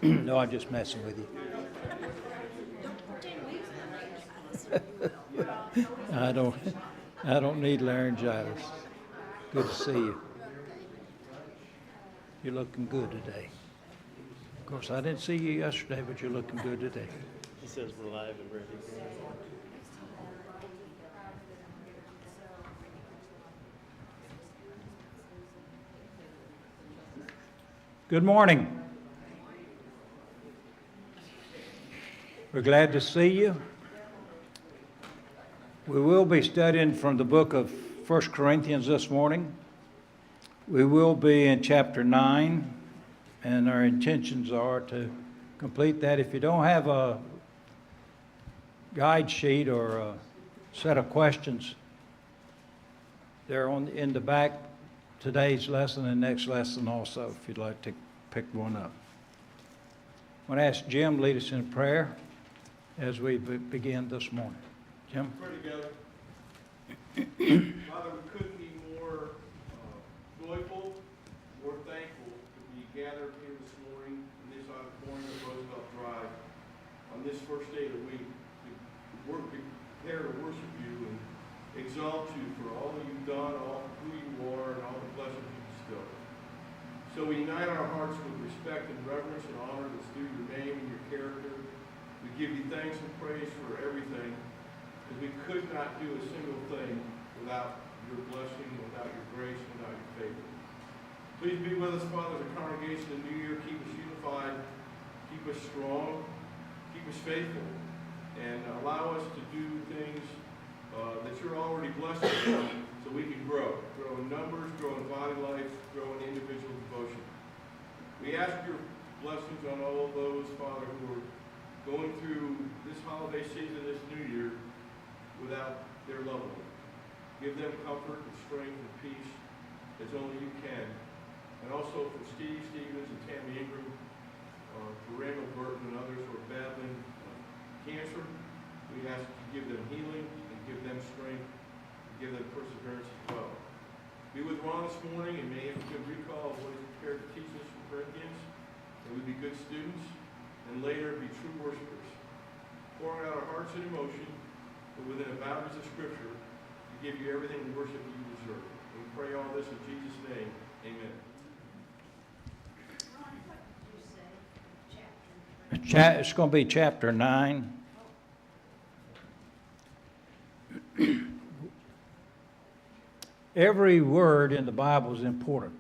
No, I'm just messing with you. I don't need laryngitis. Good to see you. You're looking good today. Of course, I didn't see you yesterday, but you're looking good today. He says we're live and ready. Good morning. We're glad to see you. We will be studying from the book of 1 Corinthians this morning. We will be in chapter 9, and our intentions are to complete that. If you don't have a guide sheet or a set of questions, they're in the back, today's lesson and next lesson also, if you'd like to pick one up. I want to ask Jim to lead us in prayer as we begin this morning. Jim? Pray together. Father, we couldn't be more joyful, more thankful to be gathered here this morning in this auditorium of Roosevelt Drive on this first day of the week to prepare to worship you and exalt you for all that you've done, all who you are, and all the blessings you bestow. So we unite our hearts with respect and reverence and honor that's due your name and your character. We give you thanks and praise for everything, because we could not do a single thing without your blessing, without your grace, without your favor. Please be with us, Father, as a congregation in the new year. Keep us unified, keep us strong, keep us faithful, and allow us to do things that you're already blessed with, so we can grow in numbers, grow in body life, grow in individual devotion. We ask your blessings on all of those, Father, who are going through this holiday season, this new year, without their loved one. Give them comfort and strength and peace as only you can. And also for Steve Stevens and Tammy Ingram, for Randall Burton and others who are battling cancer, we ask you to give them healing and give them strength and give them perseverance as well. Be with Ron this morning and may have a good recall of what he's prepared to teach us from Corinthians, and we be good students, and later be true worshipers, pouring out our hearts in emotion, but within the boundaries of Scripture, to give you everything the worship you deserve. And we pray all this in Jesus' name. Amen. Ron, what did you say? It's going to be chapter 9. Every word in the Bible is important.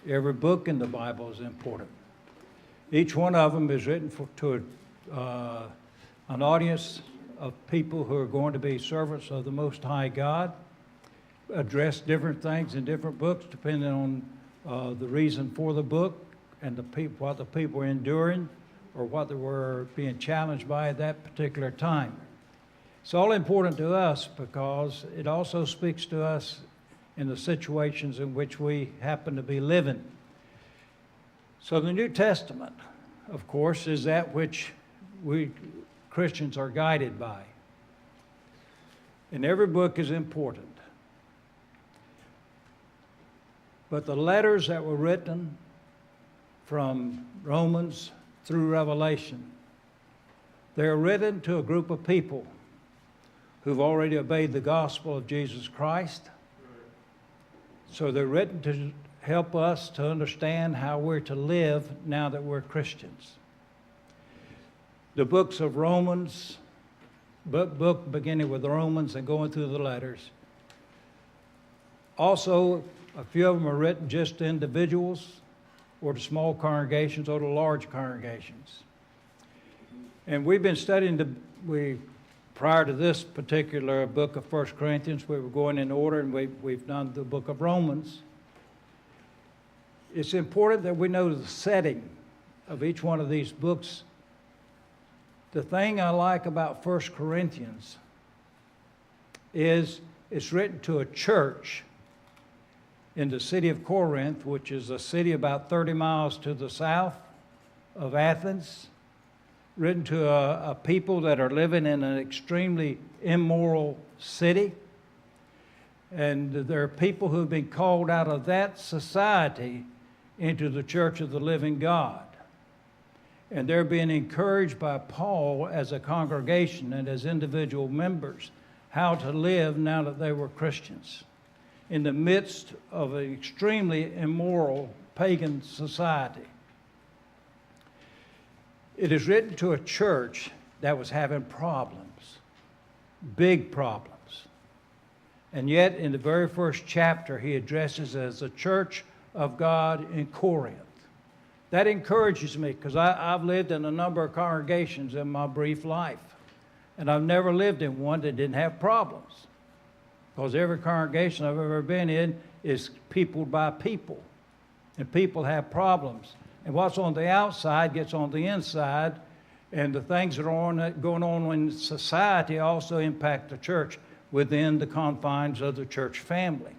Every book in the Bible is important. Each one of them is written to an audience of people who are going to be servants of the Most High God, address different things in different books depending on the reason for the book and what the people were enduring or what they were being challenged by at that particular time. It's all important to us because it also speaks to us in the situations in which we happen to be living. So the New Testament, of course, is that which we Christians are guided by. And every book is important. But the letters that were written from Romans through Revelation, they are written to a group of people who've already obeyed the gospel of Jesus Christ. So they're written to help us to understand how we're to live now that we're Christians. The books of Romans, book beginning with Romans and going through the letters. Also, a few of them are written just to individuals or to small congregations or to large congregations. And we've been studying prior to this particular book of 1 Corinthians, we were going in order, and we've done the book of Romans. It's important that we know the setting of each one of these books. The thing I like about 1 Corinthians is it's written to a church in the city of Corinth, which is a city about 30 miles to the south of Athens, written to a people that are living in an extremely immoral city. And there are people who've been called out of that society into the church of the living God. and they're being encouraged by Paul as a congregation and as individual members how to live now that they were Christians in the midst of an extremely immoral pagan society. It is written to a church that was having problems, big problems. And yet, in the very first chapter, he addresses as the church of God in Corinth. That encourages me because I've lived in a number of congregations in my brief life. And I've never lived in one that didn't have problems. Because every congregation I've ever been in is peopled by people. And people have problems. And what's on the outside gets on the inside. And the things that are going on in society also impact the church within the confines of the church family.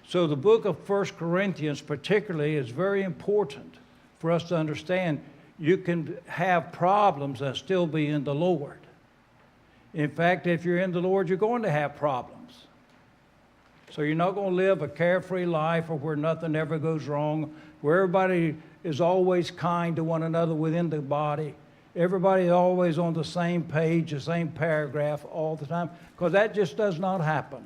So the book of 1 Corinthians particularly is very important for us to understand. You can have problems and still be in the Lord. In fact, if you're in the Lord, you're going to have problems. So you're not going to live a carefree life or where nothing ever goes wrong, where everybody is always kind to one another within the body. Everybody is always on the same page, the same paragraph all the time, because that just does not happen.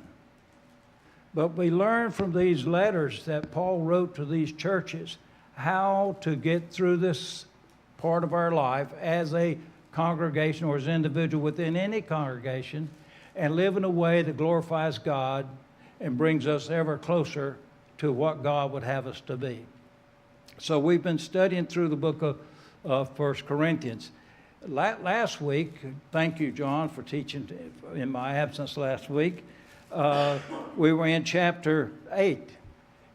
But we learn from these letters that Paul wrote to these churches how to get through this part of our life as a congregation or as an individual within any congregation and live in a way that glorifies God and brings us ever closer to what God would have us to be. So we've been studying through the book of 1 Corinthians. Last week, thank you, John, for teaching in my absence last week. We were in chapter 8,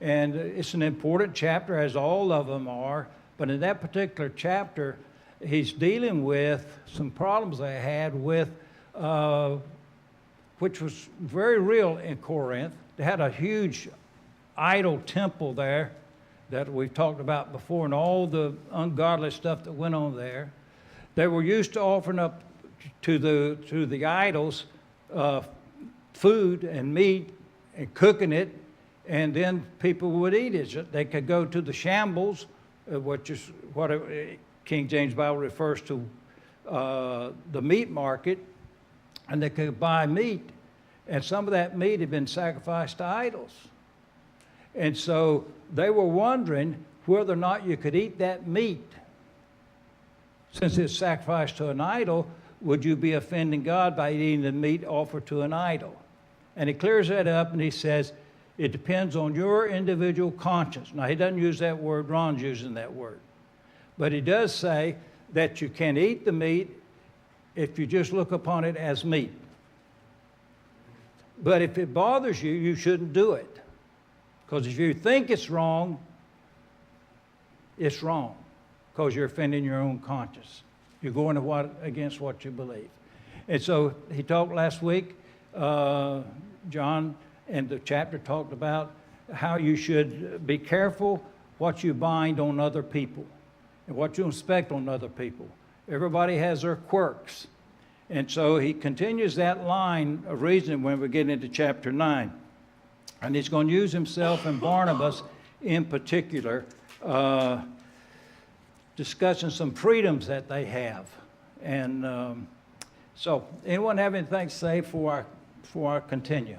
and it's an important chapter, as all of them are. But in that particular chapter, he's dealing with some problems they had with, which was very real in Corinth. They had a huge idol temple there that we've talked about before, and all the ungodly stuff that went on there. They were used to offering up to the idols food and meat and cooking it, and then people would eat it. They could go to the shambles, which is what King James Bible refers to, the meat market, and they could buy meat, and some of that meat had been sacrificed to idols. And so they were wondering whether or not you could eat that meat. Since it's sacrificed to an idol, would you be offending God by eating the meat offered to an idol? And he clears that up and he says, it depends on your individual conscience. Now, he doesn't use that word, Ron's using that word. But he does say that you can eat the meat if you just look upon it as meat. But if it bothers you, you shouldn't do it. Because if you think it's wrong, it's wrong. Because you're offending your own conscience. You're going against what you believe. And so he talked last week, John, and the chapter talked about how you should be careful what you bind on other people and what you inspect on other people. Everybody has their quirks. And so he continues that line of reasoning when we get into chapter 9. And he's going to use himself and Barnabas in particular, discussing some freedoms that they have. And so anyone have anything to say before I continue?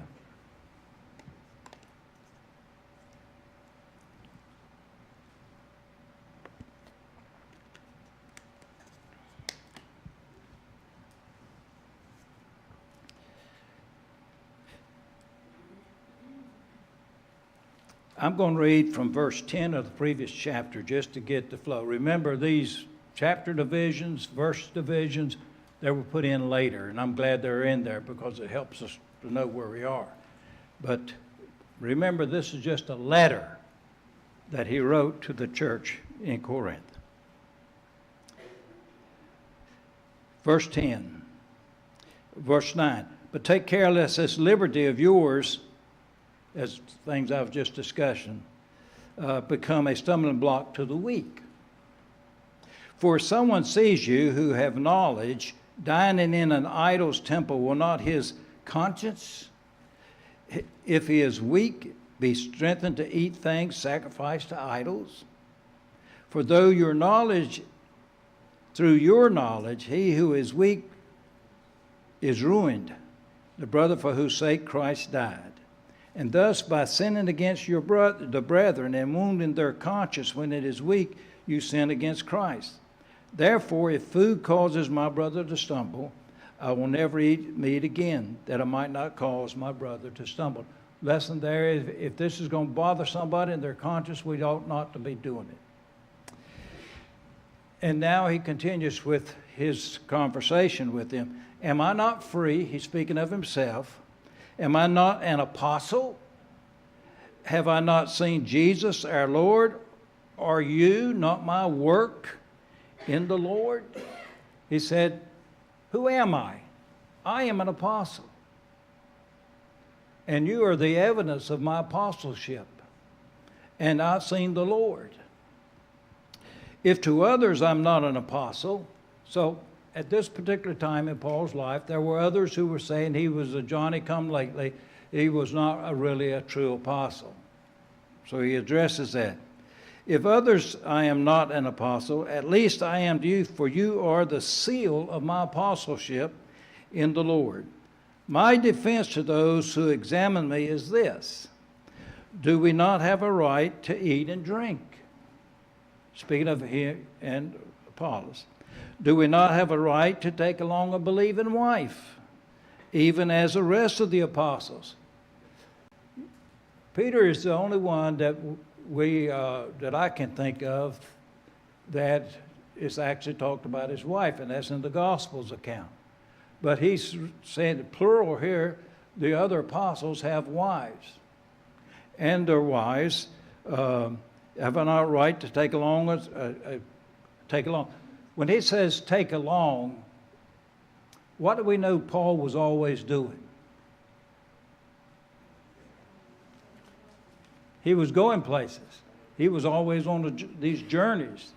I'm going to read from verse 10 of the previous chapter just to get the flow. Remember, these chapter divisions, verse divisions, they were put in later, and I'm glad they're in there because it helps us to know where we are. But remember, this is just a letter that he wrote to the church in Corinth. Verse 10, verse 9, but take care lest this liberty of yours, as things I've just discussed, become a stumbling block to the weak. For if someone sees you who have knowledge dining in an idol's temple, will not his conscience, if he is weak, be strengthened to eat things sacrificed to idols? For though your knowledge through your knowledge, he who is weak is ruined, the brother for whose sake Christ died. And thus, by sinning against the brethren and wounding their conscience when it is weak, you sin against Christ. Therefore, if food causes my brother to stumble, I will never eat meat again, that I might not cause my brother to stumble. Lesson there is, if this is going to bother somebody in their conscience, we ought not to be doing it. And now he continues with his conversation with them. Am I not free? He's speaking of himself. Am I not an apostle? Have I not seen Jesus our Lord? Are you not my work in the Lord? He said, who am I? I am an apostle. And you are the evidence of my apostleship. And I've seen the Lord. If to others I'm not an apostle, so at this particular time in Paul's life, there were others who were saying he was a Johnny-come-lately. He was not really a true apostle. So he addresses that. If others I am not an apostle, at least I am to you, for you are the seal of my apostleship in the Lord. My defense to those who examine me is this: do we not have a right to eat and drink? Speaking of him and Apollos. Do we not have a right to take along a believing wife, even as the rest of the apostles? Peter is the only one that that I can think of that is actually talked about his wife, and that's in the Gospels account. But he's saying the plural here, the other apostles have wives. And their wives have I not right to take along, take along. When he says take along, what do we know Paul was always doing? He was going places. He was always on these journeys.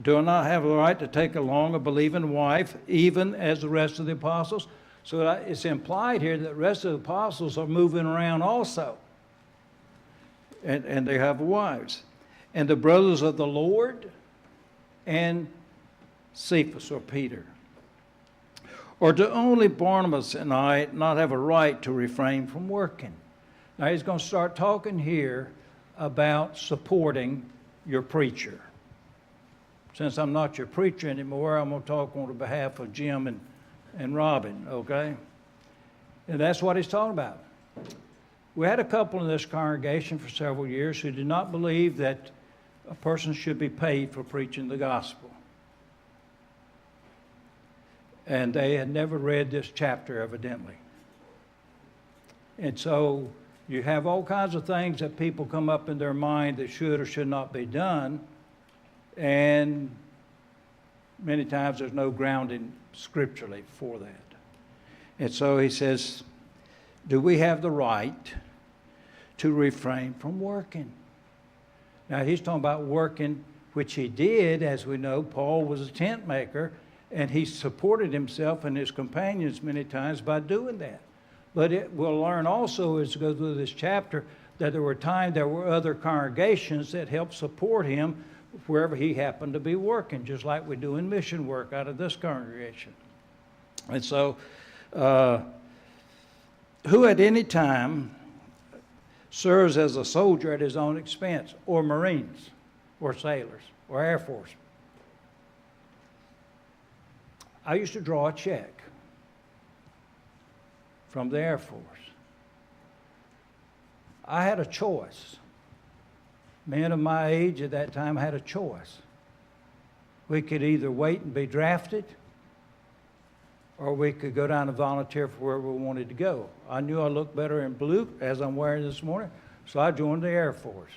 Do I not have the right to take along a believing wife, even as the rest of the apostles? So it's implied here that the rest of the apostles are moving around also. And they have wives. And the brothers of the Lord and Cephas or Peter. Or do only Barnabas and I not have a right to refrain from working? Now he's going to start talking here about supporting your preacher. Since I'm not your preacher anymore, I'm going to talk on behalf of Jim and Robin, okay? And that's what he's talking about. We had a couple in this congregation for several years who did not believe that a person should be paid for preaching the gospel. And they had never read this chapter, evidently. And so you have all kinds of things that people come up in their mind that should or should not be done. And many times there's no grounding scripturally for that. And so he says, do we have the right to refrain from working? Now he's talking about working, which he did. As we know, Paul was a tent maker, and he supported himself and his companions many times by doing that. But we'll learn also as we go through this chapter that there were other congregations that helped support him wherever he happened to be working, just like we do in mission work out of this congregation. And so, who at any time serves as a soldier at his own expense, or Marines, or sailors, or Air Force. I used to draw a check from the Air Force. I had a choice. Men of my age at that time had a choice. We could either wait and be drafted, or we could go down and volunteer for wherever we wanted to go. I knew I looked better in blue, as I'm wearing this morning, so I joined the Air Force.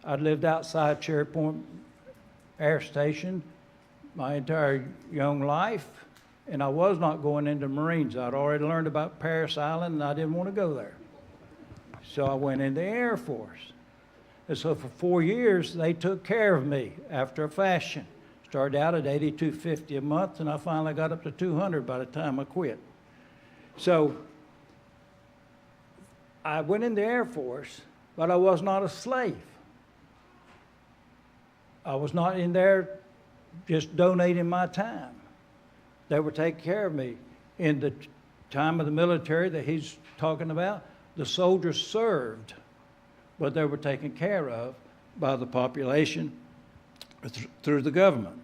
I'd lived outside Cherry Point Air Station my entire young life, and I was not going into Marines. I'd already learned about Parris Island, and I didn't want to go there. So I went in the Air Force. And so for 4 years, they took care of me after a fashion. Started out at $82.50 a month, and I finally got up to $200 by the time I quit. So I went in the Air Force, but I was not a slave. I was not in there just donating my time. They were taking care of me. In the time of the military that he's talking about, the soldiers served, but they were taken care of by the population through the government.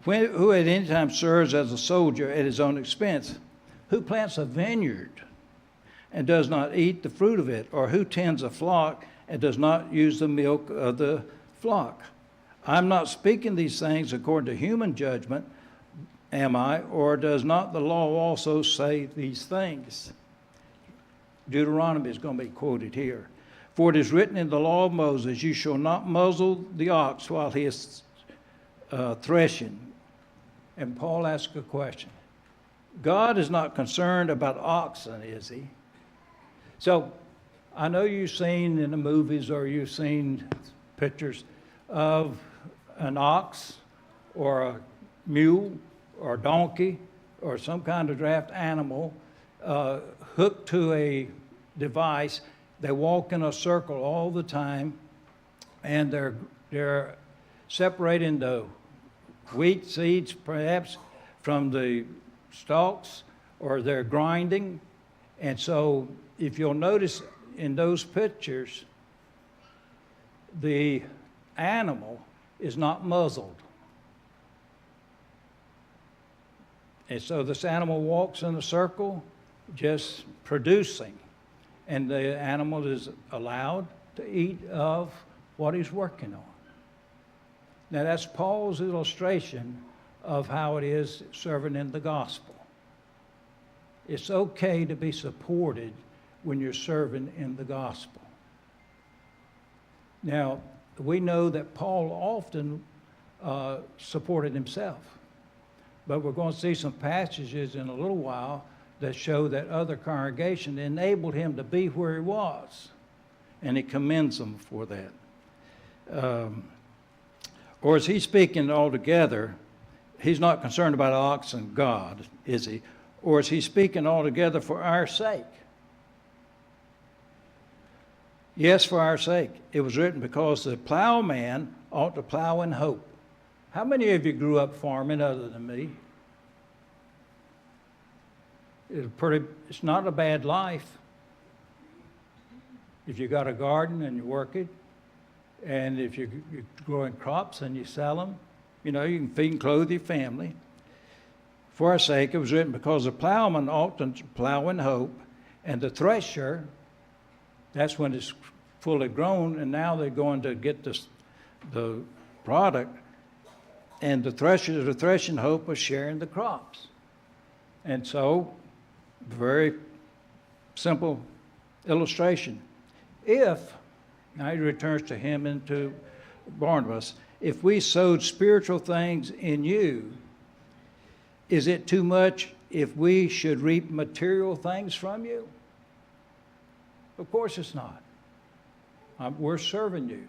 Who at any time serves as a soldier at his own expense? Who plants a vineyard and does not eat the fruit of it? Or who tends a flock and does not use the milk of the flock? I'm not speaking these things according to human judgment, am I? Or does not the law also say these things? Deuteronomy is going to be quoted here. For it is written in the law of Moses, you shall not muzzle the ox while he is threshing. And Paul asks a question. God is not concerned about oxen, is he? So I know you've seen in the movies or you've seen pictures of an ox or a mule or a donkey or some kind of draft animal hooked to a device. They walk in a circle all the time, and they're separating the wheat seeds perhaps from the stalks, or they're grinding. And so if you'll notice in those pictures, the animal is not muzzled. And so this animal walks in a circle just producing, and the animal is allowed to eat of what he's working on. Now that's Paul's illustration of how it is serving in the gospel. It's okay to be supported when you're serving in the gospel. Now, we know that Paul often supported himself, but we're going to see some passages in a little while that show that other congregation enabled him to be where he was, and he commends them for that. Or is he speaking altogether? He's not concerned about ox and God, is he? Or is he speaking altogether for our sake? Yes, for our sake. It was written, because the plowman ought to plow in hope. How many of you grew up farming other than me? It's not a bad life. If you got a garden and you work it, and if you're growing crops and you sell them, you know, you can feed and clothe your family. For our sake, it was written, because the plowman ought to plow in hope, and the thresher, that's when it's fully grown, and now they're going to get the product, and the thresher, the threshing hope of sharing the crops. And so, very simple illustration. Now he returns to him and to Barnabas, if we sowed spiritual things in you, is it too much if we should reap material things from you? Of course it's not. We're serving you.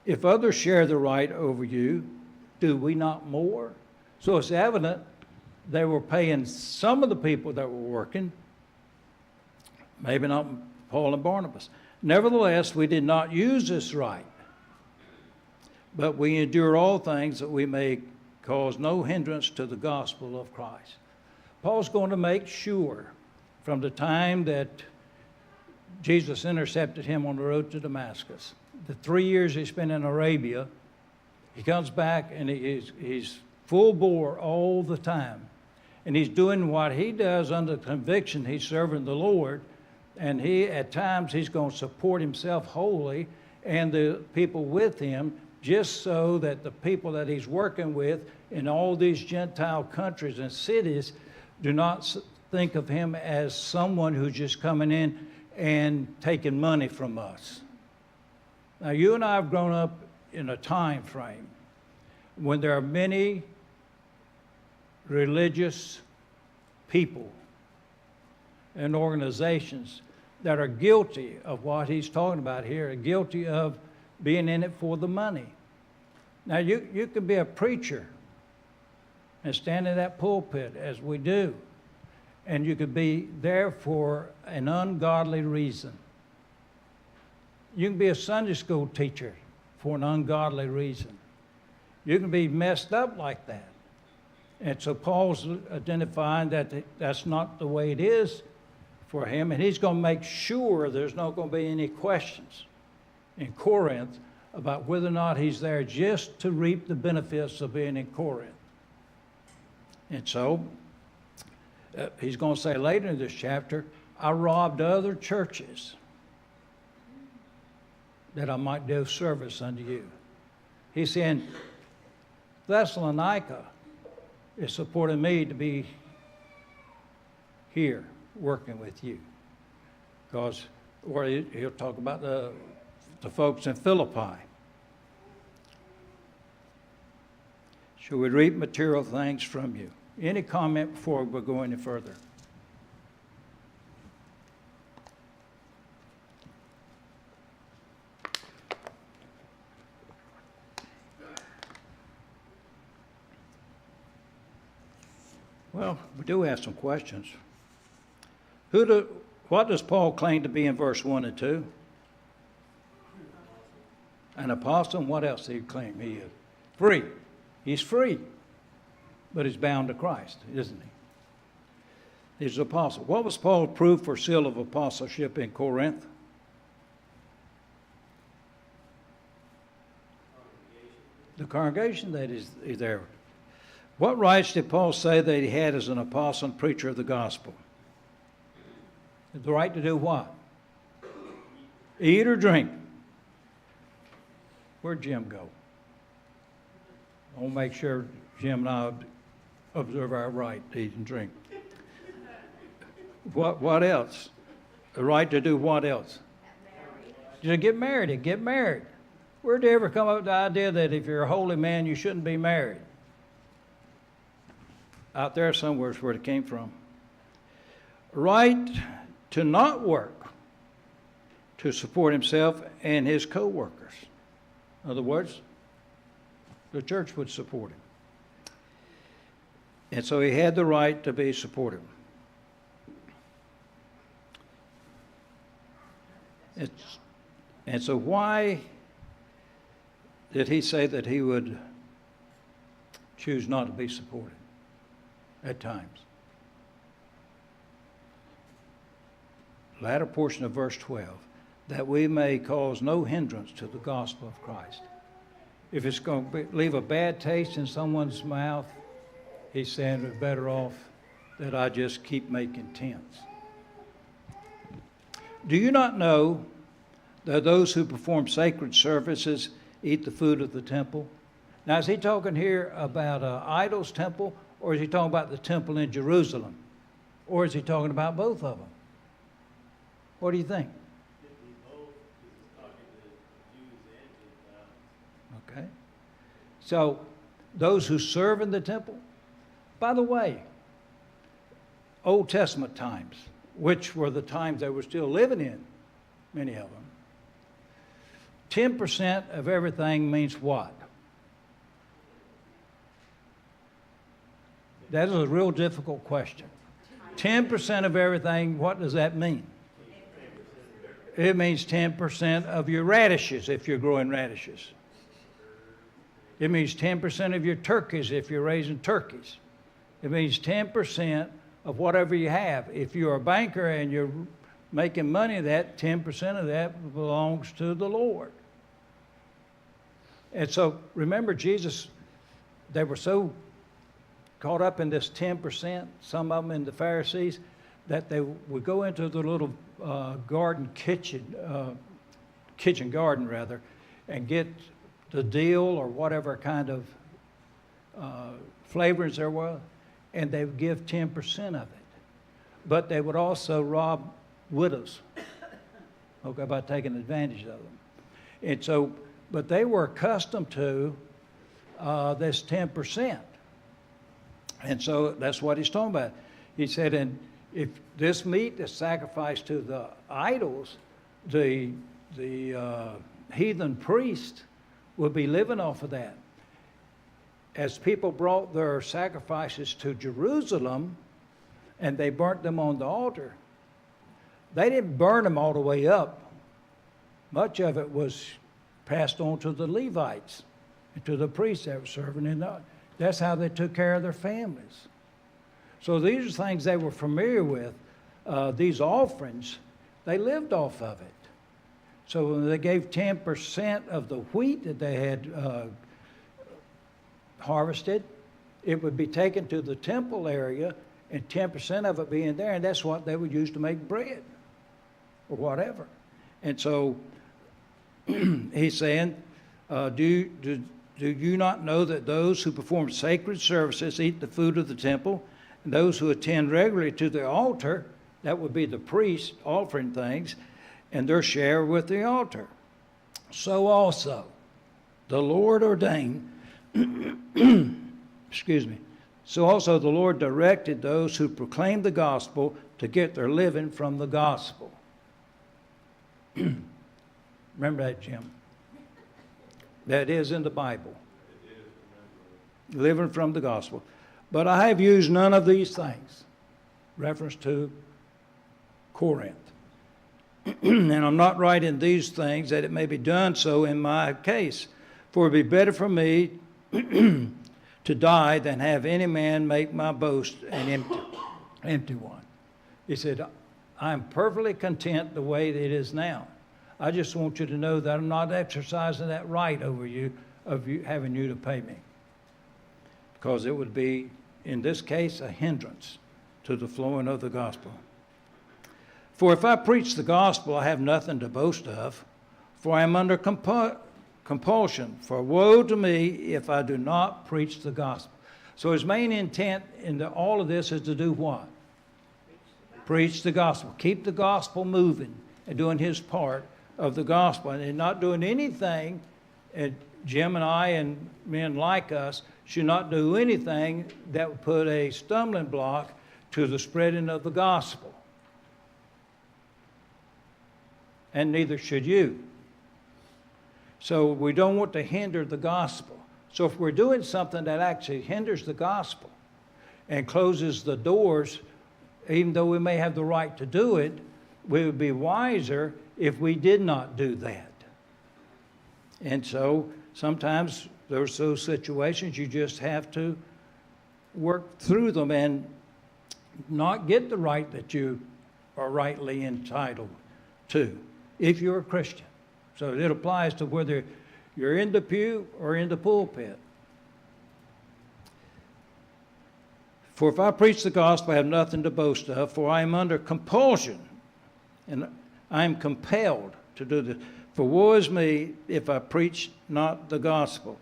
If others share the right over you, do we not more? So it's evident they were paying some of the people that were working, maybe not Paul and Barnabas. Nevertheless, we did not use this right, but we endure all things that we may cause no hindrance to the gospel of Christ. Paul's going to make sure from the time that Jesus intercepted him on the road to Damascus, the 3 years he spent in Arabia, he comes back and he's full bore all the time. And he's doing what he does under conviction. He's serving the Lord. And at times, he's going to support himself wholly and the people with him, just so that the people that he's working with in all these Gentile countries and cities do not think of him as someone who's just coming in and taking money from us. Now, you and I have grown up in a time frame when there are many religious people and organizations that are guilty of what he's talking about here, are guilty of being in it for the money. Now, you can be a preacher and stand in that pulpit, as we do, and you could be there for an ungodly reason. You can be a Sunday school teacher for an ungodly reason. You can be messed up like that. And so Paul's identifying that that's not the way it is for him, and he's going to make sure there's not going to be any questions in Corinth about whether or not he's there just to reap the benefits of being in Corinth. And so he's going to say later in this chapter, I robbed other churches that I might do service unto you. He's saying, Thessalonica is supporting me to be here working with you. Because, or he'll talk about the folks in Philippi. Shall we reap material things from you? Any comment before we go any further? Well, we do have some questions. What does Paul claim to be in verse 1 and 2? An apostle, and what else do he claim he is? Free. He's free, but he's bound to Christ, isn't he? He's an apostle. What was Paul's proof or seal of apostleship in Corinth? The congregation that is there. What rights did Paul say that he had as an apostle and preacher of the gospel? The right to do what? Eat or drink. Where'd Jim go? I'll make sure Jim and I observe our right to eat and drink. What else? The right to do what else? To get married. Get married. Where'd you ever come up with the idea that if you're a holy man, you shouldn't be married? Out there somewhere is where it came from. Right to not work, to support himself and his co-workers. In other words, the church would support him. And so he had the right to be supported. And so why did he say that he would choose not to be supported at times? Latter portion of verse 12, that we may cause no hindrance to the gospel of Christ. If it's going to leave a bad taste in someone's mouth, he's saying it's better off that I just keep making tents. Do you not know that those who perform sacred services eat the food of the temple? Now, is he talking here about an idol's temple, or is he talking about the temple in Jerusalem? Or is he talking about both of them? What do you think? Okay. So, those who serve in the temple, by the way, Old Testament times, which were the times they were still living in, many of them, 10% of everything means what? That is a real difficult question. 10% of everything, what does that mean? It means 10% of your radishes if you're growing radishes. It means 10% of your turkeys if you're raising turkeys. It means 10% of whatever you have. If you're a banker and you're making money, that 10% of that belongs to the Lord. And so remember, Jesus, they were so caught up in this 10%, some of them in the Pharisees, that they would go into the little kitchen garden rather, and get the dill or whatever kind of flavorings there were, and they would give 10% of it. But they would also rob widows, okay, by taking advantage of them. And so, but they were accustomed to this 10%. And so that's what he's talking about. He said, and if this meat is sacrificed to the idols, the heathen priest would be living off of that. As people brought their sacrifices to Jerusalem and they burnt them on the altar, they didn't burn them all the way up Much of it was passed on to the Levites and to the priests that were serving in the, that's how they took care of their families. So these are things they were familiar with. These offerings, they lived off of it. So when they gave 10% of the wheat that they had harvested, it would be taken to the temple area and 10% of it being there, and that's what they would use to make bread or whatever. And so he's saying, do you not know that those who perform sacred services eat the food of the temple, and those who attend regularly to the altar, that would be the priests offering things, and their share with the altar? So also the Lord ordained, excuse me, so also the Lord directed those who proclaim the gospel to get their living from the gospel. Remember that, Jim? That is in the Bible. Living from the gospel. But I have used none of these things. Reference to Corinth. And I'm not writing these things that it may be done so in my case. For it would be better for me to die than have any man make my boast an empty one. He said, I'm perfectly content the way that it is now. I just want you to know that I'm not exercising that right over you, of you having you to pay me. Because it would be, in this case, a hindrance to the flowing of the gospel. For if I preach the gospel, I have nothing to boast of, for I am under compulsion. For woe to me if I do not preach the gospel. So his main intent in all of this is to do what? Preach the gospel. Keep the gospel moving and doing his part of the gospel, and not doing anything. And Jim and I and men like us should not do anything that would put a stumbling block to the spreading of the gospel. And neither should you. So we don't want to hinder the gospel. So if we're doing something that actually hinders the gospel and closes the doors, even though we may have the right to do it, we would be wiser if we did not do that. And so sometimes there's those situations you just have to work through them and not get the right that you are rightly entitled to, if you're a Christian. So it applies to whether you're in the pew or in the pulpit. For if I preach the gospel, I have nothing to boast of, for I am under compulsion, and I am compelled to do this. For woe is me if I preach not the gospel.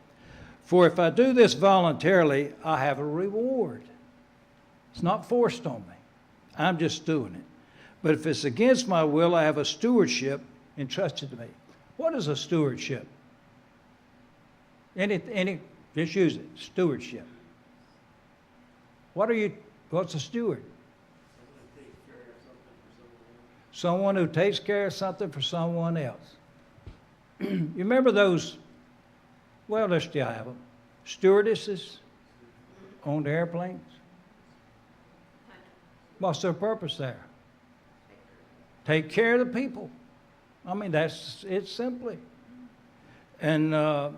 For if I do this voluntarily, I have a reward. It's not forced on me. I'm just doing it. But if it's against my will, I have a stewardship entrusted to me. What is a stewardship? Just use it. Stewardship. What's a steward? Someone who takes care of something for someone else. You remember those, well, they still have them, stewardesses on the airplanes? What's their purpose there? Take care of the people. I mean, that's it simply. And on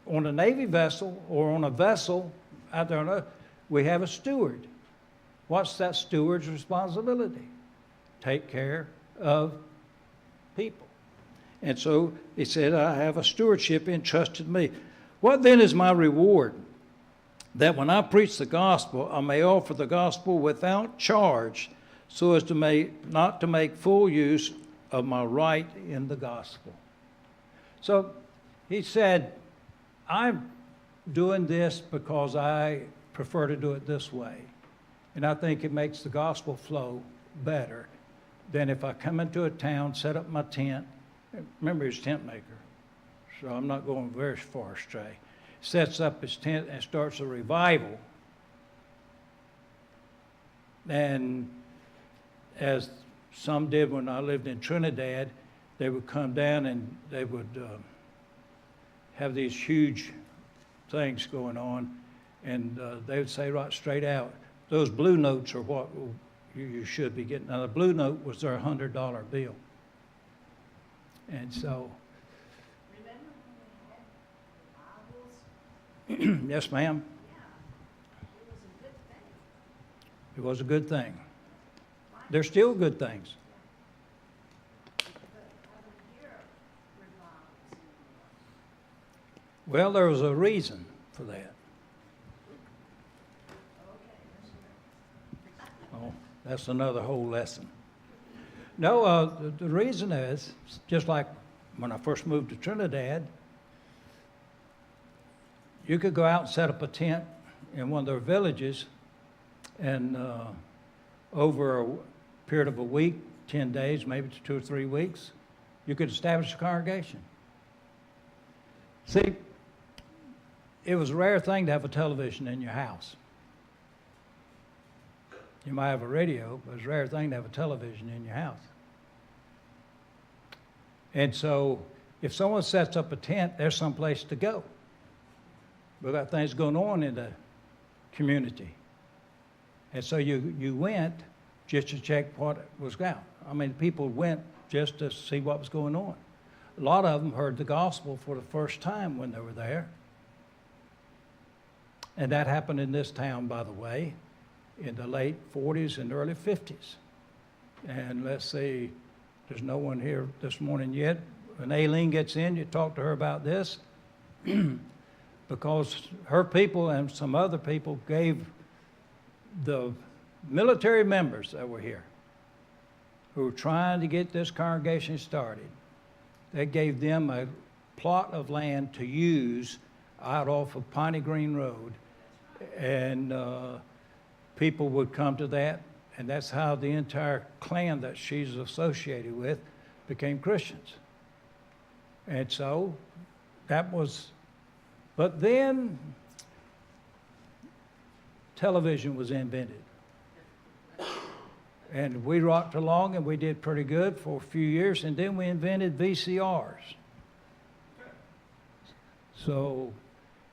a Navy vessel or on a vessel out there, we have a steward. What's that steward's responsibility? Take care of people. And so he said, I have a stewardship entrusted me. What then is my reward? That when I preach the gospel, I may offer the gospel without charge, so as to not to make full use of my right in the gospel. So he said, I'm doing this because I prefer to do it this way. And I think it makes the gospel flow better than if I come into a town, set up my tent. Remember, he's a tent maker, so I'm not going very far astray. Sets up his tent and starts a revival. And as some did when I lived in Trinidad, they would come down and they would have these huge things going on, and they would say right straight out, those blue notes are what you should be getting. Now, the blue note was their $100 bill. And so, Remember when we had the Bibles? yes, ma'am, Yeah, it was a good thing. it was a good thing. They're still good things. But I would hear revivals anymore. Well, there was a reason for that. Okay, that's right. Oh, that's another whole lesson. No, the reason is, just like when I first moved to Trinidad, you could go out and set up a tent in one of their villages, and over a period of a week, 10 days, maybe 2 or 3 weeks, you could establish a congregation. See, it was a rare thing to have a television in your house. You might have a radio, but it's a rare thing to have a television in your house. And so if someone sets up a tent, there's some place to go. We've got things going on in the community. And so you went just to check what was out. I mean, people went just to see what was going on. A lot of them heard the gospel for the first time when they were there. And that happened in this town, by the way, in the late 40s and early 50s. And let's see, there's no one here this morning yet. When Aileen gets in, you talk to her about this. Because her people and some other people gave the military members that were here, who were trying to get this congregation started, they gave them a plot of land to use out off of Piney Green Road. And people would come to that, and that's how the entire clan that she's associated with became Christians. And so that was, but then television was invented. And we rocked along and we did pretty good for a few years, and then we invented VCRs. So,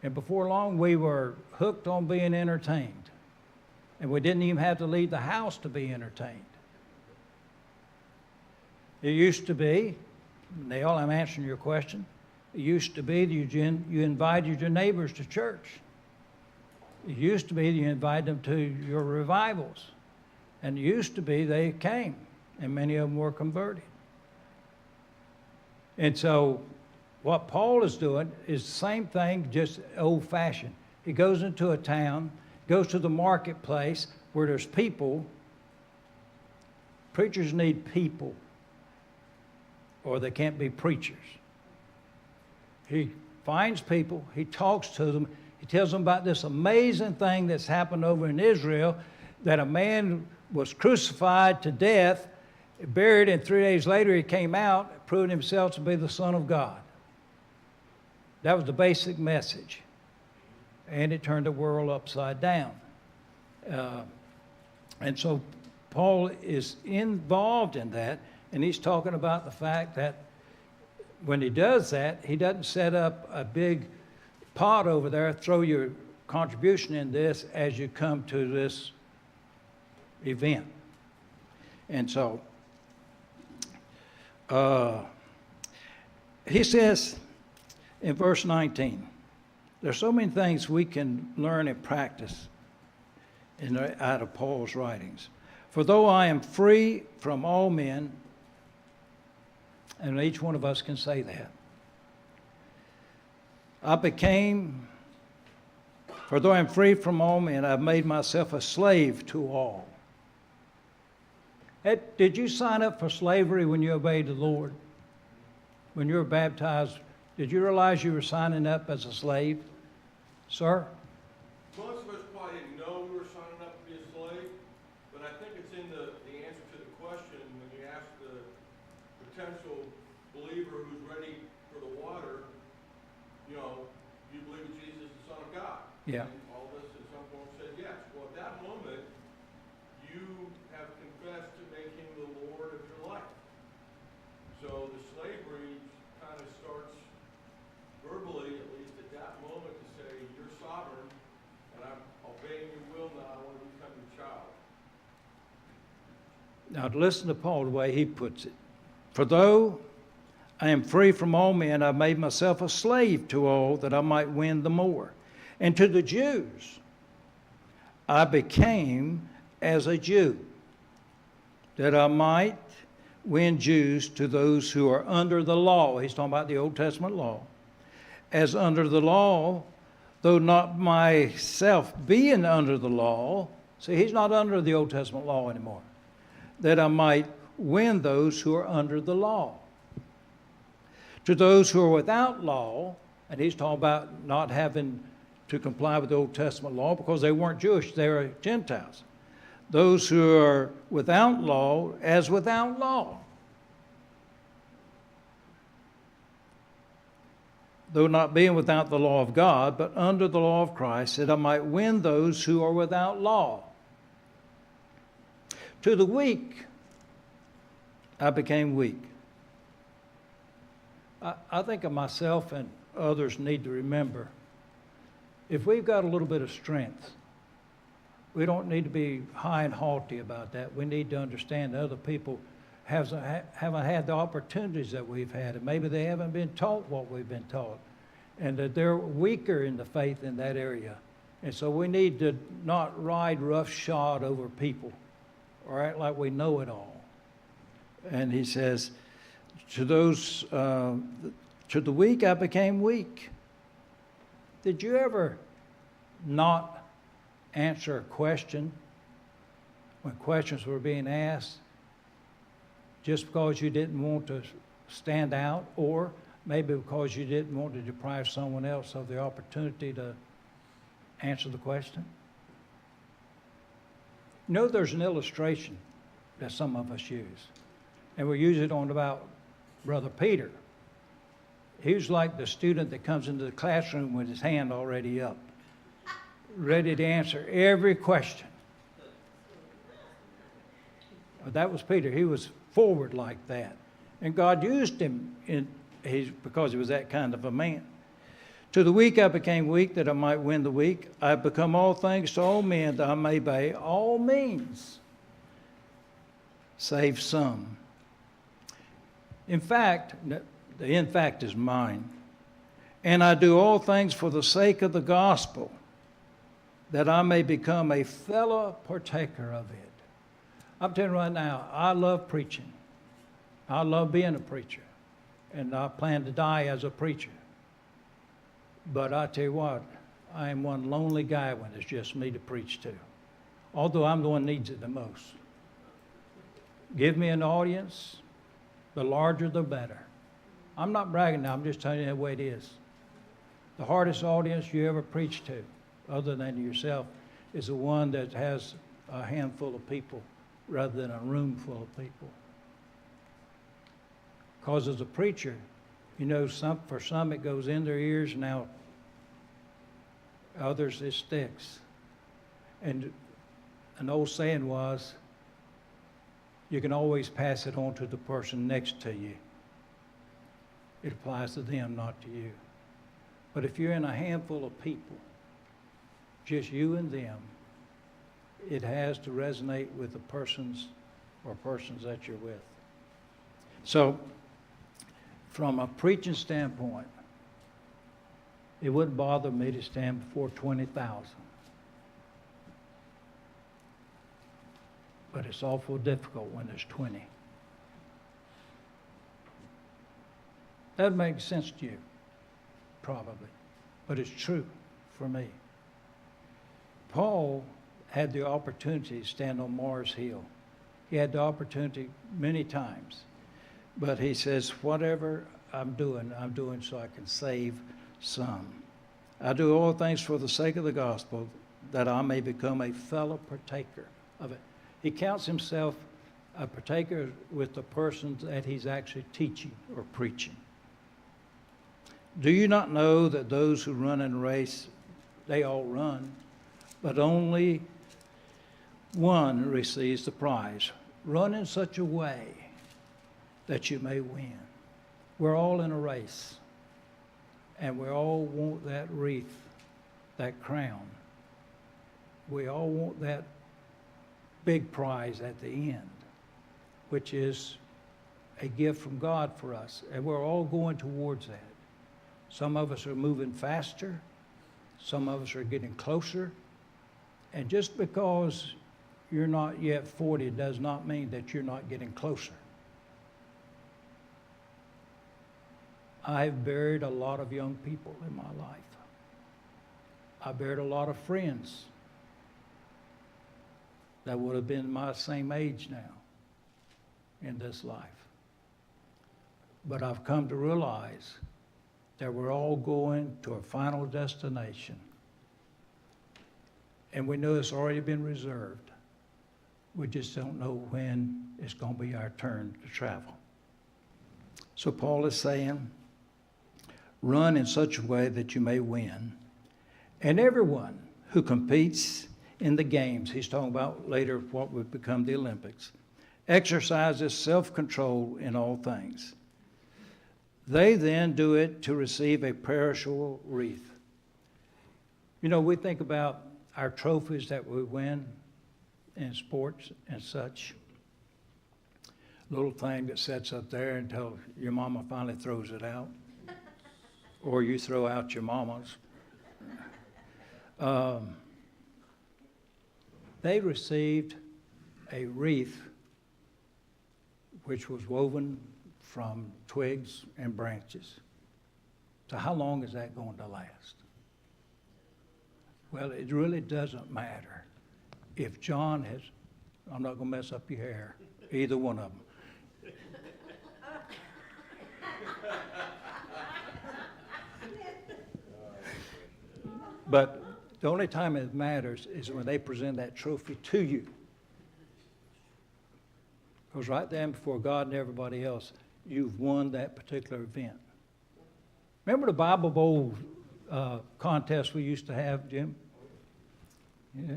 and before long we were hooked on being entertained. And we didn't even have to leave the house to be entertained. It used to be, Dale, I'm answering your question. It used to be that you invited your neighbors to church. It used to be that you invited them to your revivals. And it used to be they came, and many of them were converted. And so what Paul is doing is the same thing, just old-fashioned. He goes into a town, goes to the marketplace where there's people. Preachers need people, or they can't be preachers. He finds people, he talks to them, he tells them about this amazing thing that's happened over in Israel, that a man was crucified to death, buried, and 3 days later he came out, proving himself to be the Son of God. That was the basic message. And it turned the world upside down. And so Paul is involved in that, and he's talking about the fact that when he does that, he doesn't set up a big pot over there, throw your contribution in this as you come to this event. And so he says in verse 19, there's so many things we can learn and practice out of Paul's writings. For though I am free from all men, and each one of us can say that, for though I'm free from all men, I've made myself a slave to all. Did you sign up for slavery when you obeyed the Lord? When you were baptized, did you realize you were signing up as a slave? Sir? Most of us probably didn't know we were signing up to be a slave, but I think it's in the answer to the question when you ask the potential believer who's ready for the water, you know, you believe that Jesus is the Son of God. Yeah. And all of us at some point said yes. Well, at that moment, you have confessed to make him the Lord of your life. So the slavery kind of starts verbally, at least at that moment, to say, you're sovereign, and I'm obeying your will now, I want to become your child. Now, to listen to Paul the way he puts it. For though I am free from all men. I've made myself a slave to all that I might win the more. And to the Jews, I became as a Jew, that I might win Jews. To those who are under the law, he's talking about the Old Testament law, as under the law, though not myself being under the law. See, he's not under the Old Testament law anymore. That I might win those who are under the law. To those who are without law, and he's talking about not having to comply with the Old Testament law because they weren't Jewish, they were Gentiles. Those who are without law, as without law. Though not being without the law of God, but under the law of Christ, that I might win those who are without law. To the weak, I became weak. I think of myself and others need to remember, if we've got a little bit of strength, we don't need to be high and haughty about that. We need to understand that other people haven't had the opportunities that we've had, and maybe they haven't been taught what we've been taught, and that they're weaker in the faith in that area. And so we need to not ride roughshod over people or act like we know it all. And he says, to the weak I became weak. Did you ever not answer a question when questions were being asked just because you didn't want to stand out, or maybe because you didn't want to deprive someone else of the opportunity to answer the question? You know, there's an illustration that some of us use, and we use it on about Brother Peter. He was like the student that comes into the classroom with his hand already up, ready to answer every question. But that was Peter. He was forward like that. And God used him because he was that kind of a man. To the weak I became weak, that I might win the weak. I have become all things to all men, that I may by all means save some. In fact, the in fact is mine. And I do all things for the sake of the gospel, that I may become a fellow partaker of it. I'm telling you right now, I love preaching. I love being a preacher. And I plan to die as a preacher. But I tell you what, I am one lonely guy when it's just me to preach to. Although I'm the one that needs it the most. Give me an audience, the larger the better. I'm not bragging now, I'm just telling you the way it is. The hardest audience you ever preach to, other than yourself, is the one that has a handful of people rather than a room full of people. Because as a preacher, you know, for some it goes in their ears, now others it sticks. And an old saying was, you can always pass it on to the person next to you. It applies to them, not to you. But if you're in a handful of people, just you and them, it has to resonate with the persons that you're with. So, from a preaching standpoint, it wouldn't bother me to stand before 20,000. But it's awful difficult when there's 20. That makes sense to you, probably, but it's true for me. Paul had the opportunity to stand on Mars Hill. He had the opportunity many times, but he says, whatever I'm doing so I can save some. I do all things for the sake of the gospel, that I may become a fellow partaker of it. He counts himself a partaker with the persons that he's actually teaching or preaching. Do you not know that those who run in a race, they all run, but only one receives the prize? Run in such a way that you may win. We're all in a race, and we all want that wreath, that crown. We all want that big prize at the end, which is a gift from God for us, and we're all going towards that. Some of us are moving faster, some of us are getting closer, and just because you're not yet 40 does not mean that you're not getting closer. I've buried a lot of young people in my life. I buried a lot of friends that would have been my same age now in this life. But I've come to realize that we're all going to a final destination. And we know it's already been reserved. We just don't know when it's going to be our turn to travel. So Paul is saying, run in such a way that you may win. And everyone who competes in the games, he's talking about later what would become the Olympics, exercises self-control in all things. They then do it to receive a perishable wreath. You know, we think about our trophies that we win in sports and such. Little thing that sits up there until your mama finally throws it out. Or you throw out your mama's. They received a wreath which was woven from twigs and branches. So how long is that going to last? Well, it really doesn't matter. If John has, I'm not going to mess up your hair, either one of them. But the only time it matters is when they present that trophy to you. Because right then before God and everybody else, you've won that particular event. Remember the Bible Bowl contest we used to have, Jim? Yeah.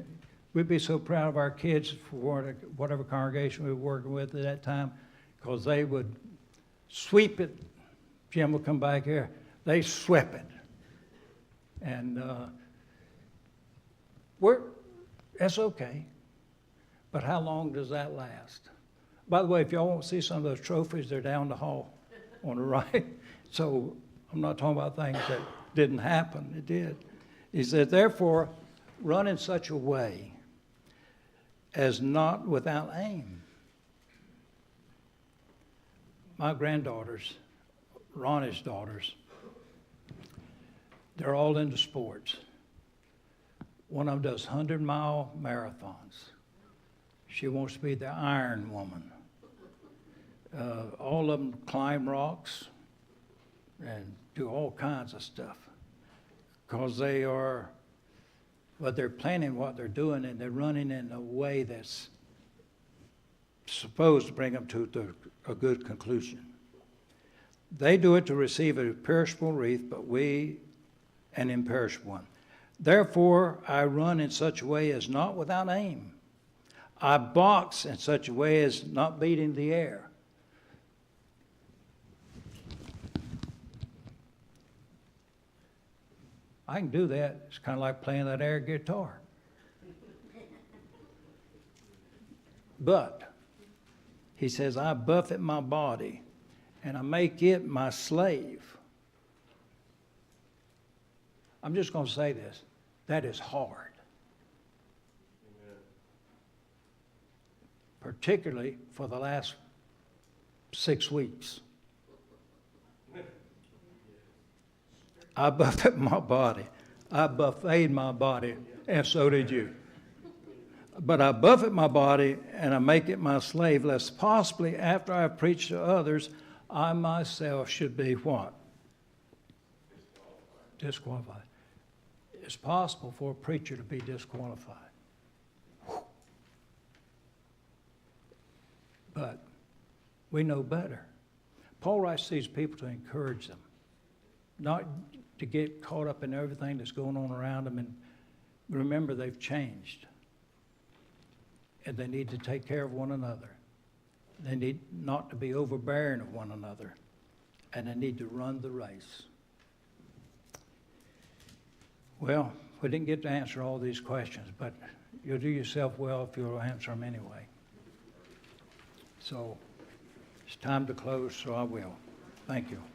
We'd be so proud of our kids for whatever congregation we were working with at that time, because they would sweep it. Jim would come back here. They swept it. And that's okay. But how long does that last? By the way, if y'all want to see some of those trophies, they're down the hall on the right. So I'm not talking about things that didn't happen. It did. He said, therefore, run in such a way as not without aim. My granddaughters, Ronnie's daughters, they're all into sports. One of them does 100-mile marathons. She wants to be the Iron Woman. All of them climb rocks and do all kinds of stuff because they're planning what they're doing, and they're running in a way that's supposed to bring them to a good conclusion. They do it to receive a perishable wreath, but we an imperishable one. Therefore, I run in such a way as not without aim. I box in such a way as not beating the air. I can do that. It's kind of like playing that air guitar. But, he says, I buffet my body and I make it my slave. I'm just going to say this. That is hard. Amen. Particularly for the last 6 weeks. I buffet my body. I buffeted my body, and so did you. But I buffet my body, and I make it my slave, lest possibly after I have preached to others, I myself should be what? Disqualified. It's possible for a preacher to be disqualified. But we know better. Paul writes to these people to encourage them, not to get caught up in everything that's going on around them. And remember, they've changed. And they need to take care of one another. They need not to be overbearing of one another. And they need to run the race. Well, we didn't get to answer all these questions, but you'll do yourself well if you'll answer them anyway. So It's time to close, so I will. Thank you.